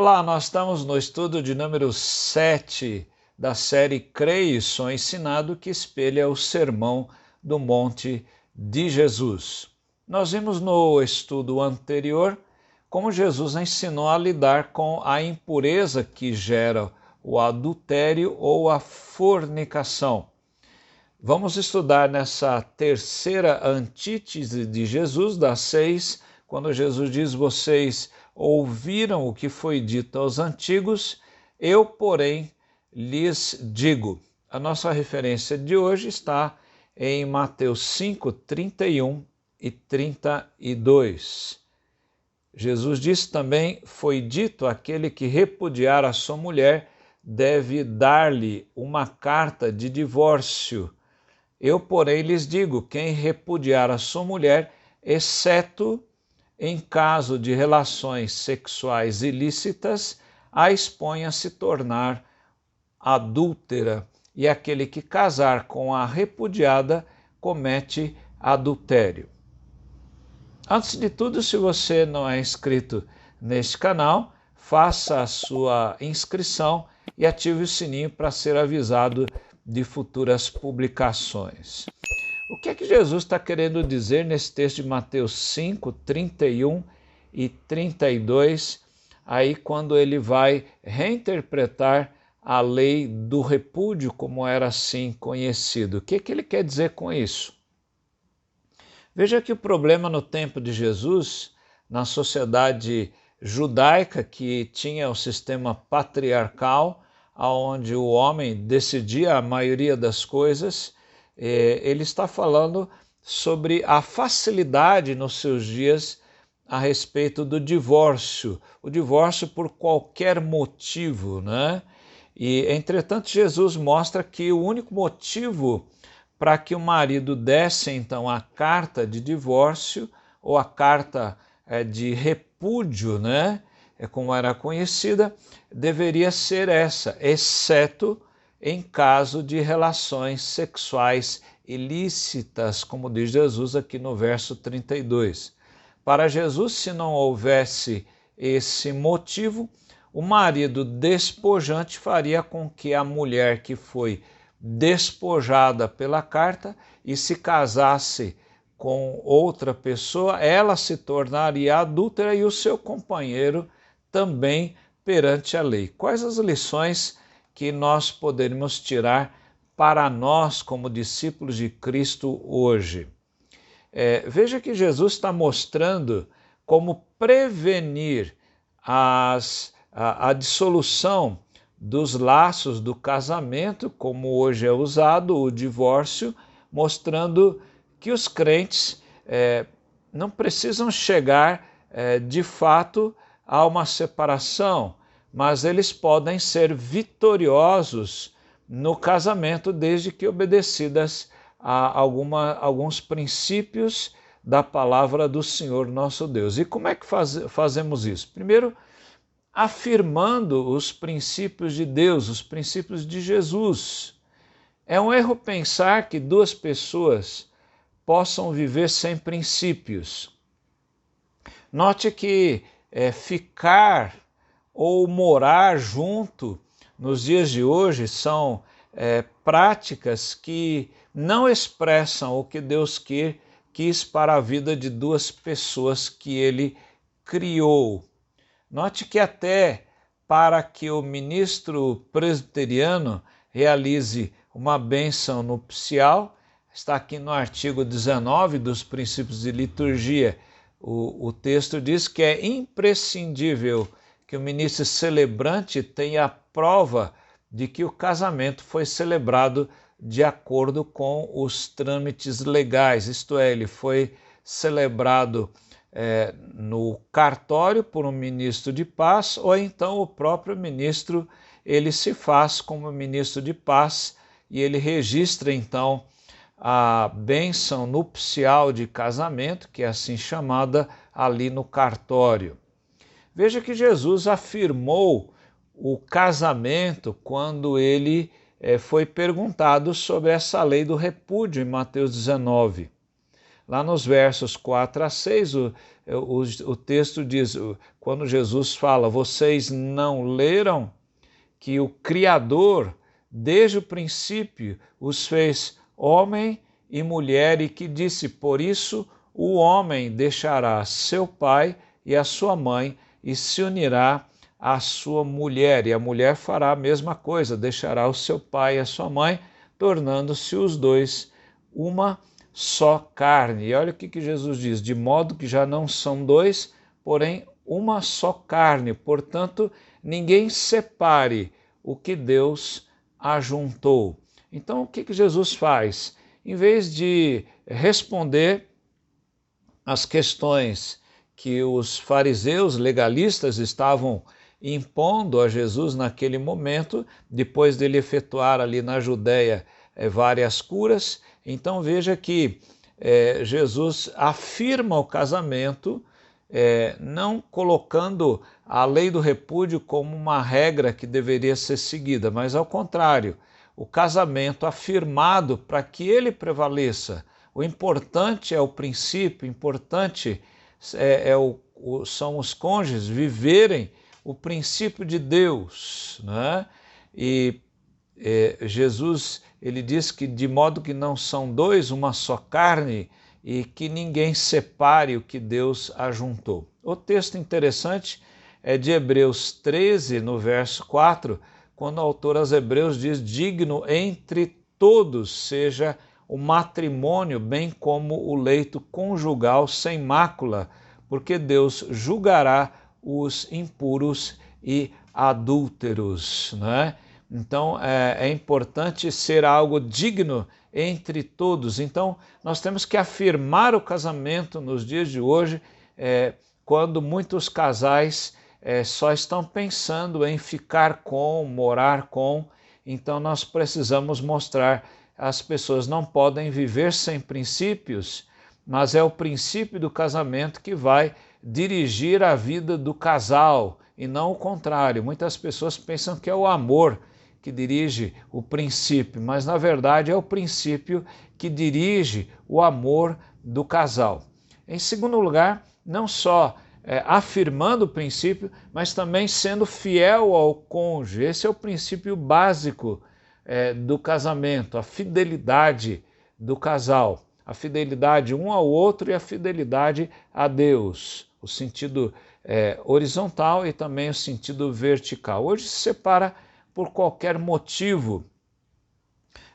Olá, nós estamos no estudo de número 7 da série Creio e Sou Ensinado, que espelha o Sermão do Monte de Jesus. Nós vimos no estudo anterior como Jesus ensinou a lidar com a impureza que gera o adultério ou a fornicação. Vamos estudar nessa terceira antítese de Jesus, das 6, quando Jesus diz: vocês ouviram o que foi dito aos antigos, eu, porém, lhes digo. A nossa referência de hoje está em Mateus 5, 31 e 32. Jesus disse também: foi dito, aquele que repudiar a sua mulher deve dar-lhe uma carta de divórcio. Eu, porém, lhes digo, quem repudiar a sua mulher, exceto em caso de relações sexuais ilícitas, a expõe a se tornar adúltera, e aquele que casar com a repudiada comete adultério. Antes de tudo, se você não é inscrito neste canal, faça a sua inscrição e ative o sininho para ser avisado de futuras publicações. O que é que Jesus está querendo dizer nesse texto de Mateus 5, 31 e 32, aí quando ele vai reinterpretar a lei do repúdio, como era assim conhecido? O que é que ele quer dizer com isso? Veja que o problema no tempo de Jesus, na sociedade judaica que tinha o sistema patriarcal, onde o homem decidia a maioria das coisas, ele está falando sobre a facilidade nos seus dias a respeito do divórcio, o divórcio por qualquer motivo, né? E, entretanto, Jesus mostra que o único motivo para que o marido desse, então, a carta de divórcio ou a carta de repúdio, né? Como era conhecida, deveria ser essa, exceto em caso de relações sexuais ilícitas, como diz Jesus aqui no verso 32. Para Jesus, se não houvesse esse motivo, o marido despojante faria com que a mulher que foi despojada pela carta e se casasse com outra pessoa, ela se tornaria adúltera e o seu companheiro também perante a lei. Quais as lições que nós poderíamos tirar para nós como discípulos de Cristo hoje? Veja que Jesus está mostrando como prevenir a dissolução dos laços do casamento, como hoje é usado o divórcio, mostrando que os crentes não precisam chegar de fato a uma separação, mas eles podem ser vitoriosos no casamento desde que obedecidas a alguns princípios da palavra do Senhor nosso Deus. E como é que fazemos isso? Primeiro, afirmando os princípios de Deus, os princípios de Jesus. É um erro pensar que duas pessoas possam viver sem princípios. Note que ficar ou morar junto nos dias de hoje são práticas que não expressam o que Deus quis para a vida de duas pessoas que Ele criou. Note que até para que o ministro presbiteriano realize uma bênção nupcial, está aqui no artigo 19 dos princípios de liturgia, o texto diz que é imprescindível que o ministro celebrante tenha a prova de que o casamento foi celebrado de acordo com os trâmites legais, isto é, ele foi celebrado no cartório por um ministro de paz, ou então o próprio ministro ele se faz como ministro de paz e ele registra então a bênção nupcial de casamento, que é assim chamada, ali no cartório. Veja que Jesus afirmou o casamento quando ele foi perguntado sobre essa lei do repúdio em Mateus 19. Lá nos versos 4 a 6, o texto diz, quando Jesus fala, vocês não leram que o Criador, desde o princípio, os fez homem e mulher, e que disse, por isso o homem deixará seu pai e a sua mãe e se unirá à sua mulher, e a mulher fará a mesma coisa, deixará o seu pai e a sua mãe, tornando-se os dois uma só carne. E olha o que Jesus diz, de modo que já não são dois, porém uma só carne. Portanto, ninguém separe o que Deus ajuntou. Então, o que Jesus faz? Em vez de responder às questões que os fariseus legalistas estavam impondo a Jesus naquele momento, depois dele efetuar ali na Judéia várias curas, então veja que Jesus afirma o casamento, não colocando a lei do repúdio como uma regra que deveria ser seguida, mas ao contrário, o casamento afirmado para que ele prevaleça. O importante é o princípio, o importante são os cônjuges viverem o princípio de Deus, né? E Jesus, ele diz que de modo que não são dois, uma só carne, e que ninguém separe o que Deus ajuntou. O texto interessante é de Hebreus 13, no verso 4, quando o autor aos Hebreus diz, digno entre todos seja o matrimônio, bem como o leito conjugal sem mácula, porque Deus julgará os impuros e adúlteros, né? Então é importante ser algo digno entre todos. Então nós temos que afirmar o casamento nos dias de hoje, quando muitos casais só estão pensando em ficar com, morar com. Então nós precisamos mostrar, as pessoas não podem viver sem princípios, mas é o princípio do casamento que vai dirigir a vida do casal e não o contrário. Muitas pessoas pensam que é o amor que dirige o princípio, mas na verdade é o princípio que dirige o amor do casal. Em segundo lugar, não só afirmando o princípio, mas também sendo fiel ao cônjuge. Esse é o princípio básico do casamento, a fidelidade do casal. A fidelidade um ao outro e a fidelidade a Deus, o sentido horizontal e também o sentido vertical. Hoje se separa por qualquer motivo.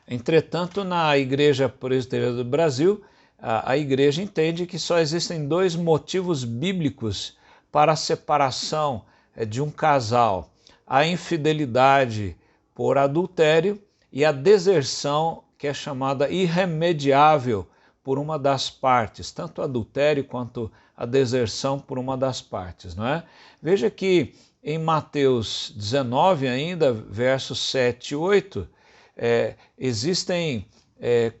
Entretanto, na Igreja Presbiteriana do Brasil, a igreja entende que só existem dois motivos bíblicos para a separação de um casal: a infidelidade por adultério e a deserção, que é chamada irremediável por uma das partes, tanto o adultério quanto a deserção por uma das partes, não é? Veja que em Mateus 19 ainda, versos 7 e 8, existem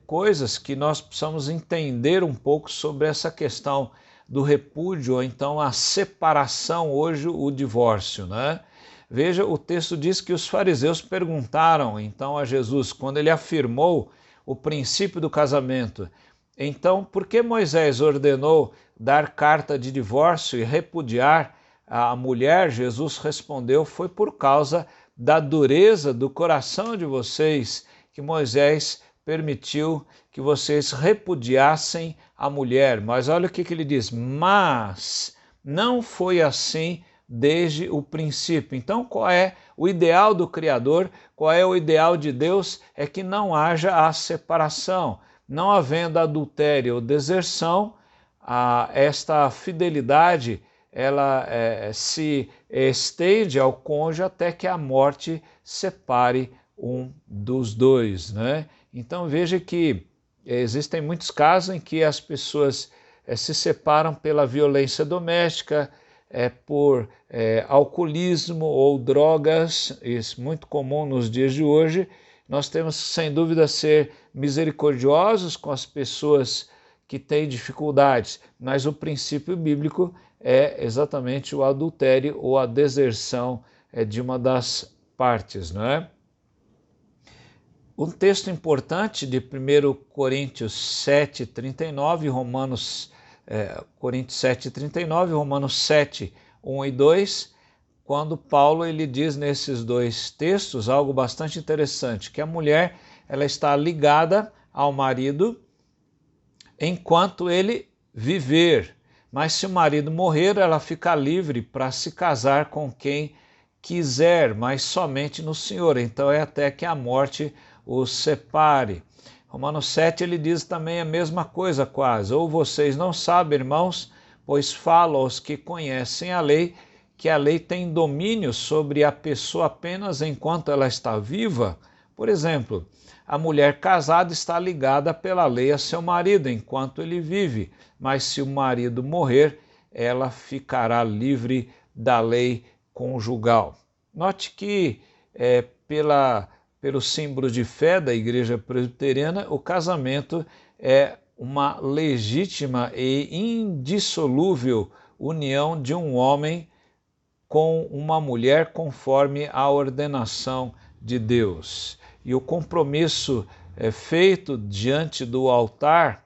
coisas que nós precisamos entender um pouco sobre essa questão do repúdio, ou então a separação, hoje o divórcio, né? Veja, o texto diz que os fariseus perguntaram então a Jesus, quando ele afirmou o princípio do casamento, então por que Moisés ordenou dar carta de divórcio e repudiar a mulher? Jesus respondeu, foi por causa da dureza do coração de vocês que Moisés permitiu que vocês repudiassem a mulher. Mas olha o que ele diz, mas não foi assim desde o princípio. Então qual é o ideal do Criador? Qual é o ideal de Deus? É que não haja a separação. Não havendo adultério ou deserção, esta fidelidade ela se estende ao cônjuge até que a morte separe um dos dois, né? Então veja que existem muitos casos em que as pessoas se separam pela violência doméstica, por alcoolismo ou drogas, isso é muito comum nos dias de hoje. Nós temos, sem dúvida, ser misericordiosos com as pessoas que têm dificuldades, mas o princípio bíblico é exatamente o adultério ou a deserção de uma das partes, não é? Um texto importante de 1 Coríntios 7:39, Coríntios 7:39, Romanos 7, 1 e 2, quando Paulo ele diz nesses dois textos algo bastante interessante, que a mulher ela está ligada ao marido enquanto ele viver, mas se o marido morrer, ela fica livre para se casar com quem quiser, mas somente no Senhor. Então é até que a morte os separe. Romanos 7 ele diz também a mesma coisa quase. Ou vocês não sabem, irmãos, pois falo aos que conhecem a lei, que a lei tem domínio sobre a pessoa apenas enquanto ela está viva. Por exemplo, a mulher casada está ligada pela lei a seu marido enquanto ele vive, mas se o marido morrer, ela ficará livre da lei conjugal. Note que pelo símbolo de fé da Igreja Presbiteriana, o casamento é uma legítima e indissolúvel união de um homem com uma mulher conforme a ordenação de Deus. E o compromisso feito diante do altar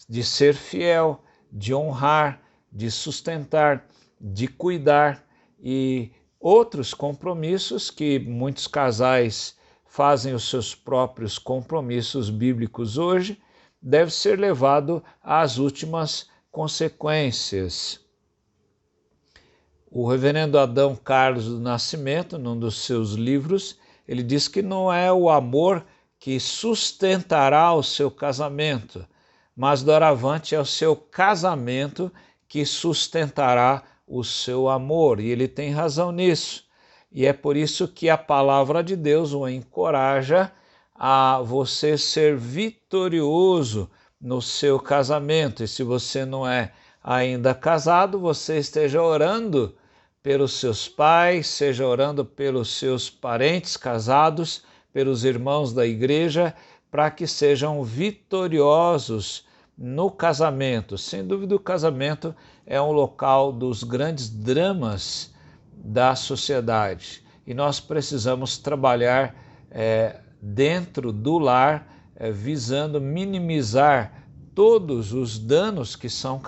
de ser fiel, de honrar, de sustentar, de cuidar e outros compromissos que muitos casais fazem os seus próprios compromissos bíblicos hoje, deve ser levado às últimas consequências. O reverendo Adão Carlos do Nascimento, num dos seus livros, ele diz que não é o amor que sustentará o seu casamento, mas doravante é o seu casamento que sustentará o seu amor. E ele tem razão nisso. E é por isso que a palavra de Deus o encoraja a você ser vitorioso no seu casamento. E se você não é ainda casado, você esteja orando pelos seus pais, seja orando pelos seus parentes casados, pelos irmãos da igreja, para que sejam vitoriosos no casamento. Sem dúvida, o casamento é um local dos grandes dramas da sociedade e nós precisamos trabalhar dentro do lar, visando minimizar todos os danos que são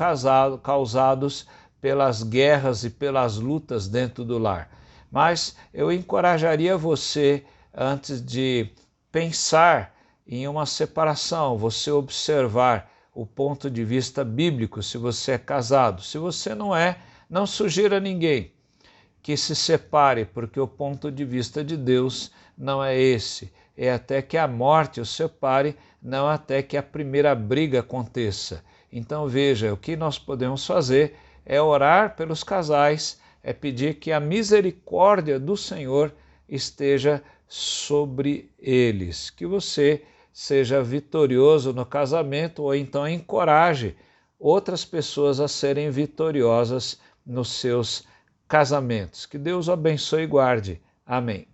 causados pelas guerras e pelas lutas dentro do lar. Mas eu encorajaria você, antes de pensar em uma separação, você observar o ponto de vista bíblico, se você é casado. Se você não é, não sugira a ninguém que se separe, porque o ponto de vista de Deus não é esse. É até que a morte o separe, não até que a primeira briga aconteça. Então veja, o que nós podemos fazer é orar pelos casais, é pedir que a misericórdia do Senhor esteja sobre eles, que você seja vitorioso no casamento ou então encoraje outras pessoas a serem vitoriosas nos seus casamentos. Que Deus o abençoe e guarde. Amém.